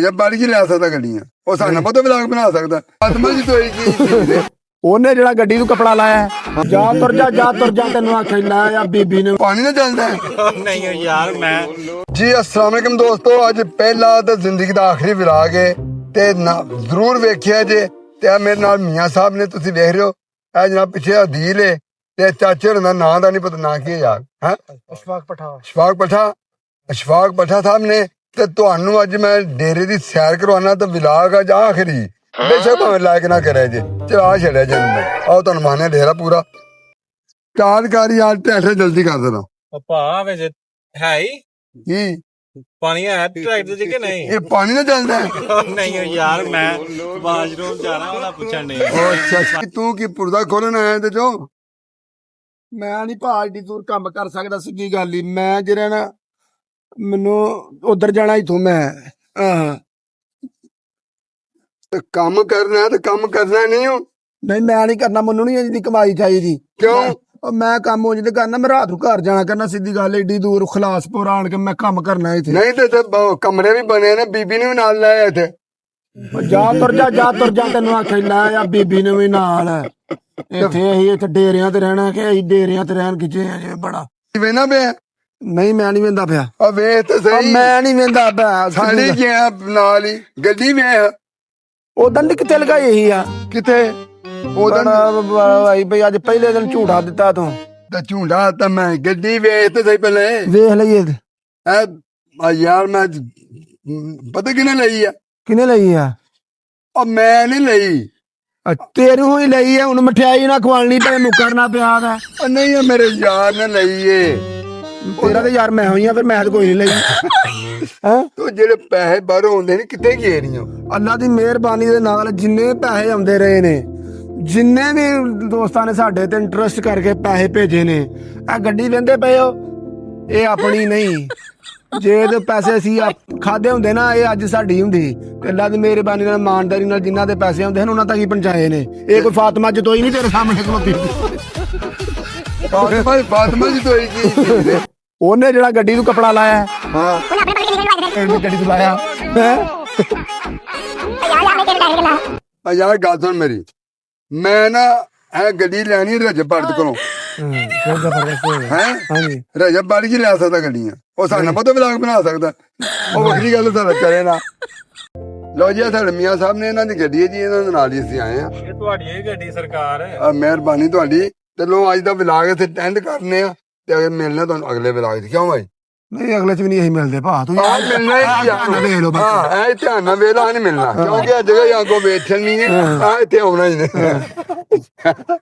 जब बाड़ी की लिया सकता गड्डियां ਉਹ ਸਾਨੂੰ ਪਤਾ ਵਲੌਗ ਬਣਾ ਸਕਦਾ ਆਤਮਾ ਜੀ ਤੋਂ ਕੀ ਚੀਜ਼ ਹੈ ਉਹਨੇ ਜਿਹੜਾ ਗੱਡੀ ਨੂੰ ਕਪੜਾ ਲਾਇਆ ਜਾ ਤੁਰ ਜਾ ਤੈਨੂੰ ਆਖਿਆ ਲਾਇਆ ਬੀਬੀ ਨੇ ਪਾਣੀ ਨਾ ਚੱਲਦਾ ਨਹੀਂ ਯਾਰ ਮੈਂ ਜੀ अस्सलाम वालेकुम ਦੋਸਤੋ ਅੱਜ ਪਹਿਲਾ ਤੇ ਜ਼ਿੰਦਗੀ ਦਾ ਆਖਰੀ ਵਲੌਗ ਹੈ ਤੇ ਜ਼ਰੂਰ ਵੇਖਿਆ ਜੇ ਤੇ ਮੇਰੇ ਨਾਲ ਮੀਆਂ ਸਾਹਿਬ ਨੇ ਤੁਸੀਂ ਵੇਖ ਰਹੇ ਹੋ ਇਹ ਜਨਾਬ ਪਿੱਛੇ ਅਦੀਲ ਹੈ ਤੇ ਚਾਚੇ ਹੋਰਾਂ ਦਾ ਨਾਂ ਦਾ ਨਹੀਂ ਪਤਾ ਨਾਂ ਕੀ ਹੈ ਯਾਰ ਹੈ ਅਸ਼ਫਾਕ ਪਠਾ ਸਾਹਿਬ ਨੇ ਤੇ ਤੁਹਾਨੂੰ ਅੱਜ ਮੈਂ ਡੇਰੇ ਦੀ ਸੈਰ ਕਰਵਾਉਣਾ ਤੇ ਵਲੌਗ ਅੱਜ ਆਖਰੀ ਬੇਸ਼ੱਕ ਭਾਵੇਂ ਲਾਇਕ ਨਾ ਕਰਿਆ ਜੇ ਚਲਾ ਛੜਿਆ ਜੇ ਆਓ ਤੁਹਾਨੂੰ ਮਾਨੇ ਡੇਰਾ ਪੂਰਾ ਕਾਰਕਾਰੀ ਯਾਰ ਟੈਸੇ ਜਲਦੀ ਕਰ ਦੇਣਾ ਭਾ ਵਿੱਚ ਹੈ ਹੀ ਕੀ ਪਾਣੀ ਹੈ ਟਰੈਕਟਰ ਚ ਕਿ ਨਹੀਂ ਇਹ ਪਾਣੀ ਨਾ ਚੱਲਦਾ ਨਹੀਂ ਯਾਰ ਮੈਂ ਬਾਥਰੂਮ ਜਾਣਾ ਉਹਦਾ ਪੁੱਛਣ ਨਹੀਂ ਅੱਛਾ ਤੂੰ ਕੀ ਪੁਰਦਾ ਖੋਲਣ ਆਇਆ ਤੇ ਜੋ ਮੈਂ ਨਹੀਂ ਭਾਜੀ ਦੂਰ ਕੰਮ ਕਰ ਸਕਦਾ ਸਿੱਧੀ ਗੱਲ ਹੀ ਮੈਂ ਜਿਹੜਾ ਨਾ ਮੈਨੂੰ ਉਧਰ ਜਾਣਾ ਇਥੋਂ ਮੈਂ ਕੰਮ ਕਰਨਾ ਤੇ ਕੰਮ ਕਰਨਾ ਨਹੀਂ ਹੋ ਨਹੀਂ ਮੈਂ ਨਹੀਂ ਕਰਨਾ ਮੈਨੂੰ ਨਹੀਂ ਇੰਨੀ ਕਮਾਈ ਚਾਹੀਦੀ ਕਿਉਂ ਮੈਂ ਕੰਮ ਉਂਝ ਤੇ ਕਰਨਾ ਮੈਂ ਰਾਤ ਨੂੰ ਘਰ ਜਾਣਾ ਕਰਨਾ ਸਿੱਧੀ ਗੱਲ ਏਡੀ ਦੂਰ ਖਲਾਸਪੁਰ ਆਣ ਕੇ ਮੈਂ ਕੰਮ ਕਰਨਾ ਇੱਥੇ ਨਹੀਂ ਤੇ ਕਮਰੇ ਵੀ ਬਣੇ ਨੇ ਬੀਬੀ ਨੇ ਵੀ ਨਾਲ ਲਾਇਆ ਇੱਥੇ ਜਾ ਤੁਰ ਜਾ ਤੈਨੂੰ ਆਖਿਆ ਲਾਇਆ ਬੀਬੀ ਨੇ ਵੀ ਨਾਲ ਇੱਥੇ ਅਸੀਂ ਇੱਥੇ ਡੇਰਿਆਂ ਤੇ ਰਹਿਣਾ ਕਿ ਅਸੀਂ ਡੇਰਿਆਂ ਤੇ ਰਹਿਣ ਕਿੱਥੇ ਆ ਜੇ ਬੜਾ ਵੇਨਾ ਪਿਆ ਨਹੀਂ ਮੈਂ ਨਹੀਂ ਵੇਂਦਾ ਪਿਆ ਆ ਵੇਖ ਤੇ ਸਹੀ ਮੈਂ ਨਹੀਂ ਵੇਂਦਾ ਪਿਆ ਸਾਡੀ ਗਿਆ ਨਾਲ ਹੀ ਗੱਡੀ ਵੇਖ ਉਦੋਂ ਕਿੱਥੇ ਲਗਾਈ ਇਹੀ ਆ ਕਿੱਥੇ ਉਦੋਂ ਭਾਈ ਬਈ ਅੱਜ ਪਹਿਲੇ ਦਿਨ ਝੂਠਾ ਦਿੱਤਾ ਤੂੰ ਤੇ ਝੂੰਡਾ ਤਾਂ ਮੈਂ ਗੱਡੀ ਵੇਖ ਤੇ ਸਹੀ ਪਹਿਲੇ ਵੇਖ ਲਈਏ ਆ ਯਾਰ ਮੈਂ ਪਤਾ ਕਿਨੇ ਲਈ ਆ ਕਿਨੇ ਲਈ ਆ ਉਹ ਮੈਂ ਨਹੀਂ ਲਈ ਤੇਰੂ ਹੀ ਲਈ ਆ ਹੁਣ ਮਠਿਆਈ ਨਾ ਖਵਾਲਣੀ ਪਏ ਮੁਕਰਨਾ ਪਿਆ ਦਾ ਨਹੀਂ ਆ ਮੇਰੇ ਯਾਰ ਨੇ ਲਈ ਏ ਤੇਰਾ ਤੇ ਯਾਰ ਮੈਂ ਹੋਈ ਆ ਫਿਰ ਮੈਂ ਤਾਂ ਕੋਈ ਨਹੀਂ ਲਈ ਹੈ ਤੂੰ ਜਿਹੜੇ ਪੈਸੇ ਬਾਹਰੋਂ ਆਉਂਦੇ ਨੇ ਕਿੱਥੇ ਗਏ ਨਹੀਂ ਅੱਲਾ ਦੀ ਮਿਹਰਬਾਨੀ ਦੇ ਨਾਲ ਜਿੰਨੇ ਪੈਸੇ ਆਉਂਦੇ ਰਹੇ ਨੇ ਜਿੰਨੇ ਵੀ ਦੋਸਤਾਂ ਨੇ ਸਾਡੇ ਤੇ ਇੰਟਰਸਟ ਕਰਕੇ ਪੈਸੇ ਭੇਜੇ ਨੇ ਆ ਗੱਡੀ ਲੈਂਦੇ ਪਏ ਹੋ ਇਹ ਆਪਣੀ ਨਹੀਂ ਜੇ ਇਹਦੇ ਪੈਸੇ ਅਸੀਂ ਖਾਦੇ ਹੁੰਦੇ ਨਾ ਇਹ ਅੱਜ ਸਾਡੀ ਹੁੰਦੀ ਤੇ ਅੱਲਾ ਦੀ ਮਿਹਰਬਾਨੀ ਨਾਲ ਇਮਾਨਦਾਰੀ ਨਾਲ ਜਿਨ੍ਹਾਂ ਦੇ ਪੈਸੇ ਆਉਂਦੇ ਹਨ ਉਹਨਾਂ ਤੱਕ ਹੀ ਪਹੁੰਚਾਏ ਨੇ ਇਹ ਕੋਈ ਫਾਤਮਾ ਜਤੋਈ ਨਹੀਂ ਤੇਰੇ ਸਾਹਮਣੇ ਖਲੋਤੀ ਫਾਤਮਾ ਜੀ ਤੋਂ ਕੀ ਚੀਜ਼ ਹੈ ਉਹਨੇ ਜਿਹੜਾ ਗੱਡੀ ਨੂੰ ਕਪੜਾ ਲਾਇਆ ਹਾਂ ਗੱਡੀ ਤੋਂ ਲਾਇਆ ਆ ਯਾਰ ਗੱਲ ਸੁਣ ਮੇਰੀ ਮੈਂ ਨਾ ਇਹ ਗੱਡੀ ਲੈਣੀ ਰਜਬ ਭਾਰਤ ਕੋਲੋਂ ਹੈ ਹਾਂਜੀ ਰਜਬ ਬਾੜੀ ਕੀ ਲਿਆ ਸਕਦਾ ਗੱਡੀਆਂ ਉਹ ਸਾਨੂੰ ਪਤਾ ਵਲੌਗ ਬਣਾ ਸਕਦਾ ਉਹ ਵੱਖਰੀ ਗੱਲ ਸਾਡਾ ਕਰੇ ਨਾ ਲੋ ਜੀ ਸਾਡੇ ਮੀਆਂ ਸਾਹਿਬ ਨੇ ਇਹਨਾਂ ਦੀ ਗੱਡੀ ਹੈ ਜੀ ਇਹਨਾਂ ਦੇ ਨਾਲ ਹੀ ਅਸੀਂ ਆਏ ਆ ਇਹ ਤੁਹਾਡੀ ਇਹ ਗੱਡੀ ਸਰਕਾਰ ਮਿਹਰਬਾਨੀ ਤੁਹਾਡੀ ਤੇ ਲੋ ਅੱਜ ਦਾ ਵਲੌਗ ਇੱਥੇ ਐਂਡ ਕਰਨੇ ਆ ਤੇ ਅਗਰ ਮਿਲਣਾ ਤੁਹਾਨੂੰ ਅਗਲੇ ਵਲੌਗ 'ਚ ਕਿਉਂ ਭਾਈ ਨਹੀਂ ਅਗਲੇ ਚ ਵੀ ਨਹੀਂ ਅਸੀਂ ਮਿਲਦੇ ਭਾ ਤੂੰ ਮਿਲਣਾ ਵੇਖ ਲੋ ਹਾਂ ਇਹ ਧਿਆਨ ਨਾਲ ਵੇਲਾ ਨਹੀਂ ਮਿਲਣਾ ਕਿਉਂਕਿ ਆ ਜਗ੍ਹਾ ਜਾਂ ਕੋ ਵੇਚਣ ਨਹੀਂ ਹੈ ਆ ਇੱਥੇ ਆਉਣਾ ਹੀ ਨਹੀਂ